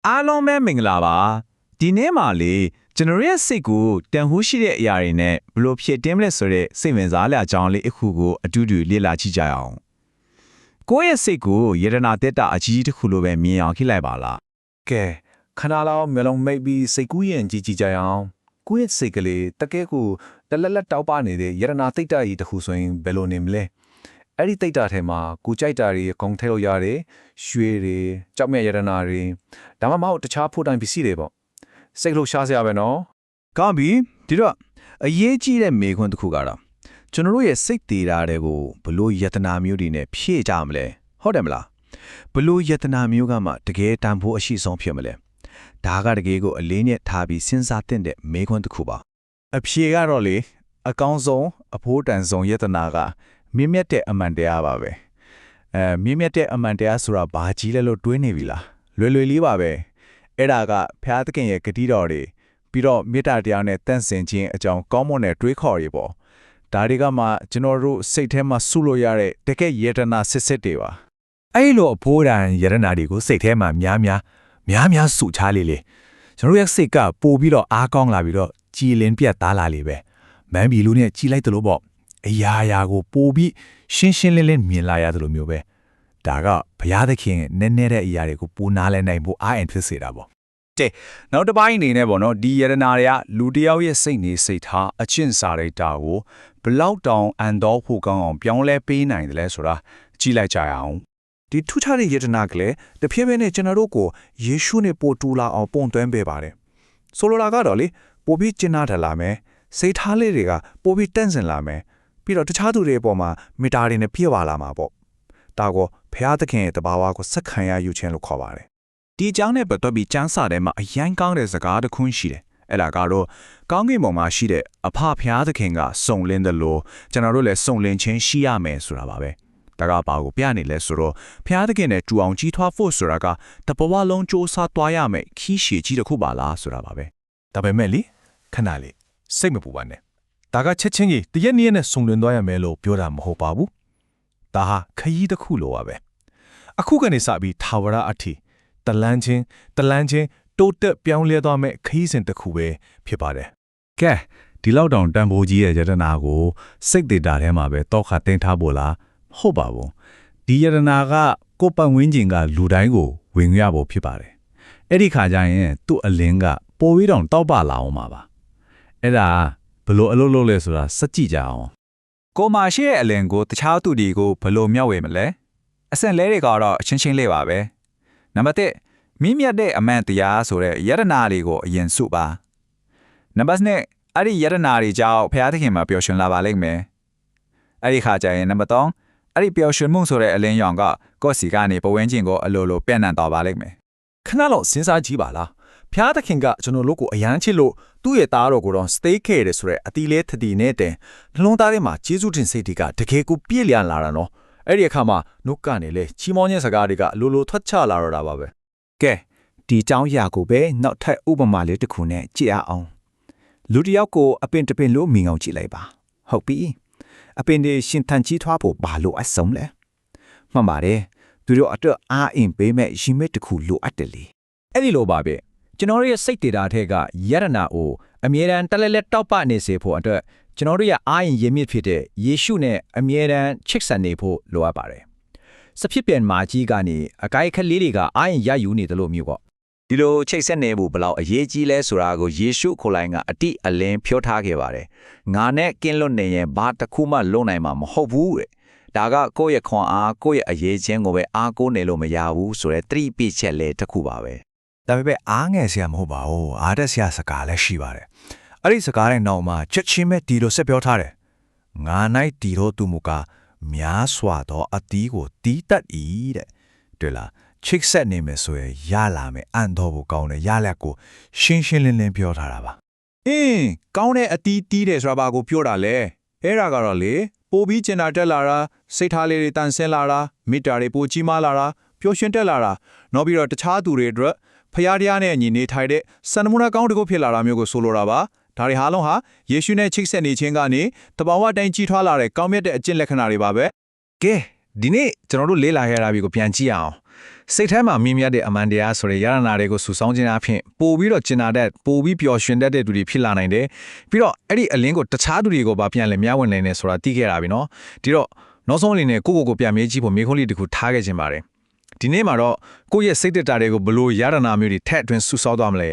အားလုံးပဲမင်္ဂလာပါဒီနေ့မှလေကျွန်တော်ရဲ့စိတ်ကိုတန်ဖိုးရှိတဲ့အရာတွေနဲ့ဘလို့ဖြစ်တင်းမလဲဆိုတဲ့စိတ်ဝင်စားတဲ့အကြောင်းလေးအခုကိုအတူတူလေ့လာကြည့်ကြအောင်ကိုယ့်ရဲ့စိတ်ကိုယတနာတက်တာအကြီးတစ်ခုလိုပဲမြင်အောင်ခိလိုက်ပါလားကဲခဏလောက်မျိုးလုံးမိတ်ပြီးစိတ်ကူးရင်ကြည့်ကြအောင်ကိုယ့်ရဲ့စိတ်ကလေးတကယ်ကိုတလက်လက်တောက်ပနေတဲ့ယရနာတိတ်တာကြီးတစ်ခုဆိုရင်ဘယ်လိုနေမလဲအဲ့ဒီတိတ်တာထဲမှာကိုကြိုက်တာတွေအကုန်ထည့်လို့ရတယ်ရွှေတွေကြောက်မြတ်ယရနာတွေဒါမှမဟုတ်တခြားဖို့တိုင်းပစ္စည်းတွေပေါ့စိတ်လို့ရှားစရာပဲနော်ကောင်းပြီဒီတော့အရေးကြီးတဲ့မေခွန်းတစ်ခုကတော့ကျွန်တော်တို့ရဲ့စိတ်တည်တာတွေကိုဘလို့ယတနာမျိုးတွေနဲ့ဖြည့်ကြမလဲဟုတ်တယ်မလားဘလို့ယတနာမျိုးကမှတကယ်တန်ဖိုးအရှိဆုံးဖြစ်မလဲဒါကတကယ်ကိုအလေးနဲ့ထားပြီးစဉ်းစားသင့်တဲ့မေခွန်းတစ်ခုပါအဖြေကတော့လေအကောင်းဆုံးအဖို့တန်ဆုံးယတနာကမြင့်မြတ်တဲ့အမှန်တရားပါပဲမြင့်မြတ်တဲ့အမှန်တရားဆိုတာဘာကြီးလဲလို့တွေးနေပြီလားလွယ်လွယ်လေးပါပဲအဲ့ဒါကဖျားသခင်ရဲ့ဂတိတော်တွေပြီးတော့မေတ္တာတရားနဲ့တန့်စင်ခြင်းအကြောင်းကောင်းမွန်တဲ့တွေးခေါ်တွေပေါ့ဒါတွေကမှကျွန်တော်တို့စိတ်ထဲမှာစုလို့ရတဲ့တကယ်ယတနာစစ်စစ်တွေပါအဲ့လိုအဖို့တန်ယရနာတွေကိုစိတ်ထဲမှာများစုချလေလေကျွန်တော်ရဲ့စိတ်ကပို့ပြီးတော့အားကောင်းလာပြီးတော့ကြည်လင်ပြတ်သားလာလေပဲမန်းဘီလူနဲ့ကြည်လိုက်တယ်လို့ပေါ့အရာကိုပို့ပြီးရှင်းလင်းမြင်လာရတယ်လို့မျိုးပဲဒါကဘုရားသခင်နည်းနည်းတဲ့အရာတွေကိုပူနာလဲနိုင်ဖို့အားအင်ဖြစ်စေတာပေါ့တဲ့နောက်တစ်ပိုင်းအနေနဲ့ပေါ့နော်ဒီယရနာတွေကလူတစ်ယောက်ရဲ့စိတ်နေစိတ်ထားအကျင့်စာရိတ္တကိုဘလောက်တောင်အန်တော်ဖို့ကောင်းအောင်ပြောင်းလဲပေးနိုင်တယ်လဲဆိုတာကြည့်လိုက်ကြရအောင်ဒီထူးခြားတဲ့ယတနာကလည်းတဖြည်းဖြည်းနဲ့ကျွန်တော်တို့ကိုယေရှုနဲ့ပို့တူလာအောင်ပုံသွင်းပေးပါတယ်ဆိုလိုတာကတော့လေပို့ပြီးကျင့်နာတယ်လာမယ်စိတ်ထားလေးတွေကပို့ပြီးတန့်စင်လာမယ်ပြီးတော့တခြားသူတွေအပေါ်မှာမေတ္တာတွေနဲ့ပြည့်ဝလာမှာပေါ့ဒါကိုဘုရားသခင်ရဲ့တဘာဝကိုစက္ခံရယူခြင်းလို့ခေါ်ပါတယ်ဒီအကြောင်းနဲ့ပတ်သက်ပြီးကျမ်းစာထဲမှာအရင်ကောင်းတဲ့စကားတစ်ခုရှိတယ်အဲ့ဒါကတော့ကောင်းကင်ဘုံမှာရှိတဲ့အဖဘုရားသခင်ကစုံလင်းတယ်လို့ကျွန်တော်တို့လည်းစုံလင်ခြင်းရှိရမယ်ဆိုတာပါပဲဒါကဘာကိုပြနေလဲဆိုတော့ဘုရားသခင်နဲ့တူအောင်ကြီးထွားဖို့ဆိုတာကတဘဝလုံးစ조사သွားရမယ်ခီးရှည်ကြီးတစ်ခုပါလားဆိုတာပါပဲဒါပေမဲ့လေခဏလေးစိတ်မပူပါနဲ့ဒါကချက်ချင်းကြီးတရက်နည်းနဲ့စုံလင်သွားရမယ်လို့ပြောတာမဟုတ်ပါဘူးဒါဟာခရီးတစ်ခုလိုပါပဲအခုကနေစပြီးထာဝရအထိတလန်းချင်းတိုးတက်ပြောင်းလဲသွားမဲ့ခရီးစဉ်တစ်ခုပဲဖြစ်ပါတယ်ကဲဒီလောက်တောင်တန်ဖိုးကြီးရဲ့ယတနာကိုစိတ်သေးတာထဲမှာပဲတောက်ခတင်ထားဖို့လားဟုတ်ပါဘူးဒီယတနာကကိုယ်ပတ်ဝန်းကျင်ကလူတိုင်းကိုဝင်ရဖို့ဖြစ်ပါတယ်အဲ့ဒီခါကျရင်သူ့အလင်းကပိုပြီးတော့တောက်ပလာအောင်ပါအဲ့ဒါဘလို့အလုပ်လုပ်လဲဆိုတာစကြည့်ကြအောင်ကိုမရှိရဲ့အလင်းကိုတခြားသူတွေကိုဘလို့မြောက်ဝေမလဲအဆင့်လဲတွေကတော့အချင်းချင်းလေးပါပဲနံပါတ်1မိမြတ်တဲ့အမှန်တရားဆိုတဲ့ယတနာတွေကိုအရင်စုပါနံပါတ်2အဲ့ဒီယတနာတွေကြောင့်ဘုရားသခင်မှာပျော်ရွှင်လာပါလိမ့်မယ်အဲ့ဒီခါကျရင်နံပါတ်3အဲ့ဒီပျော်ရွှင်မှုဆိုတဲ့အလင်းရောင်ကကိုယ့်စီကနေပဝန်းကျင်ကိုအလိုလိုပြန့်နှံ့သွားပါလိမ့်မယ်ခဏလောက်စဉ်းစားကြည့်ပါလားဘုရားသခင်ကကျွန်တော်တို့ကိုအယမ်းချစ်လို့သူ့ရဲ့သားတော်ကိုတော့ stay ခဲ့တယ်ဆိုတဲ့အတီလဲထတီနဲ့တင်နှလုံးသားထဲမှာကျေးဇူးတင်စိတ်တွေကတကယ်ကိုပြည့်လျံလာတာနော်အဲ့ဒီအခါမှာနှုတ်ကနေလေချီးမွမ်းခြင်းစကားတွေကလိုလိုထွက်ချလာတော့တာပါပဲကဲဒီအကြောင်းအရာကိုပဲနောက်ထပ်ဥပမာလေးတစ်ခုနဲ့ကြည့်အောင်လူတစ်ယောက်ကိုအပင်တစ်ပင်လို့မြင်အောင်ကြည့်လိုက်ပါဟုတ်ပြီအပင်တွေရှင်ထန်ကြီးထွားဖို့ဘာလို့အဆုံးလဲမှန်ပါတယ်သူတို့အတွက်အားအင်ပေးမဲ့ရှင်မဲတစ်ခုလိုအပ်တယ်လေအဲ့ဒီလိုပါပဲကျွန်တော်တို့ရဲ့စိတ်တေတာထဲကယရနာကိုအမြဲတမ်းတလဲလဲတောက်ပနေစေဖို့အတွက်ကျွန်တော်တို့ရဲ့အားရင်ရည်မြစ်ဖြစ်တဲ့ယေရှုနဲ့အမြဲတမ်းချစ်ဆက်နေဖို့လိုအပ်ပါတယ်စဖြစ်ပြန်မာကြီးကနေအကိုက်ခက်လေးတွေကအားရင်ရယူနေတယ်လို့မျိုးပေါ့ဒီလိုချိတ်ဆက်နေဖို့ဘလောက်အရေးကြီးလဲဆိုတာကိုယေရှုခိုလိုင်းကအတိအလင်းပြောထားခဲ့ပါတယ်ငါနဲ့ကင်းလွတ်နေရင်ဘာတစ်ခုမှလုံနိုင်မှာမဟုတ်ဘူးတဲ့ဒါကကိုယ့်ရဲ့ခွန်အားကိုယ့်ရဲ့အရေးချင်းကိုပဲအားကိုးနေလို့မရဘူးဆိုတဲ့သတိပိချက်လေးတစ်ခုပါပဲဒါပေမဲ့အားငယ်စရာမဟုတ်ပါဘူးအားတက်စရာစကားလည်းရှိပါတယ်အဲ့ဒီစကားတဲ့နောက်မှာချက်ချင်းပဲဒီလိုဆက်ပြောထားတယ်ငါ၌ဒီတော့သူမူကများစွာသောအတီးကိုတီးတတ်၏တဲ့တွေ့လားချစ်ဆက်နေမယ်ဆိုရင်ရလာမယ်အန်တော်ကိုကောင်းတယ်ရလက်ကိုရှင်းလင်းပြောထားတာပါကောင်းတဲ့အတီးတီးတယ်ဆိုတာဘာကိုပြောတာလဲအဲ့ဒါကတော့လေပိုပြီးကျင်နာတက်လာတာစိတ်ထားလေးတွေတန်ဆင်းလာတာမေတ္တာတွေပိုကြီးမားလာတာပျော်ရွှင်တက်လာတာနောက်ပြီးတော့တခြားသူတွေအတွက်ဖျားတရားနဲ့အညီနေထိုင်တဲ့စံနမူနာကောင်းတစ်ခုဖြစ်လာတာမျိုးကိုဆိုလိုတာပါဒါတွေဟာလုံးဟာယေရှုနဲ့ချိတ်ဆက်နေခြင်းကနေတဘာဝတိုင်းကြီးထွားလာတဲ့ကောင်းမြတ်တဲ့အကျင့်လက္ခဏာတွေပါပဲကဲဒီနေ့ကျွန်တော်တို့လေ့လာရတာမျိုးကိုပြန်ကြည့်အောင် စိတ်ထဲမှာမြင်မြတ်တဲ့အမှန်တရားဆိုတဲ့ယရနာတွေကိုစုဆောင်းခြင်းအပြင်ပို့ပြီးတော့ကျင်နာတဲ့ပို့ပြီးပျော်ရွှင်တတ်တဲ့သူတွေဖြစ်လာနိုင်တယ်ပြီးတော့အဲ့ဒီအလင်းကိုတခြားသူတွေကိုပါပြန်လဲမျှဝေနိုင်တယ်ဆိုတာသိခဲ့တာပြီနော်ဒီတော့နောက်ဆုံးအနေနဲ့ကိုပြန်မေးကြည့်ဖို့မေးခွန်းလေးတစ်ခုထားခဲ့ခြင်းပါတယ်ဒီနေ့မှာတော့ကိုယ့်ရဲ့စိတ်တက်တာတွေကိုဘလို့ယရနာမျိုးတွေထက်အတွင်းစုဆောင်းသွားမလဲ